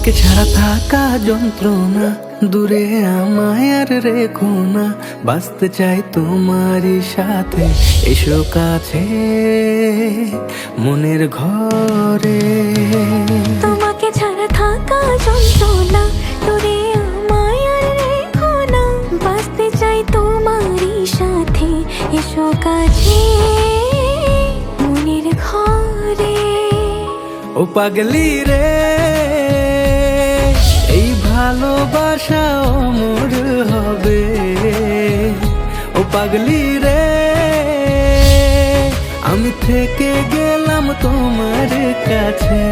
তোমাকে ছাড়া থাকা যন্ত্রণা, দূরে আমায় আর রেখো না, বাঁচতে চাই তোমারই সাথে, এসো কাছে মনের ঘরে। তোমাকে ছাড়া থাকা যন্ত্রণা, দূরে আমায় আর রেখো না, বাঁচতে চাই তোমারই সাথে, এসো কাছে মনের ঘরে। ও পাগলি রে, এই ভালোবাসা অমর হবে। ও পাগলি রে, আমি থেকে গেলাম তোমার কাছে।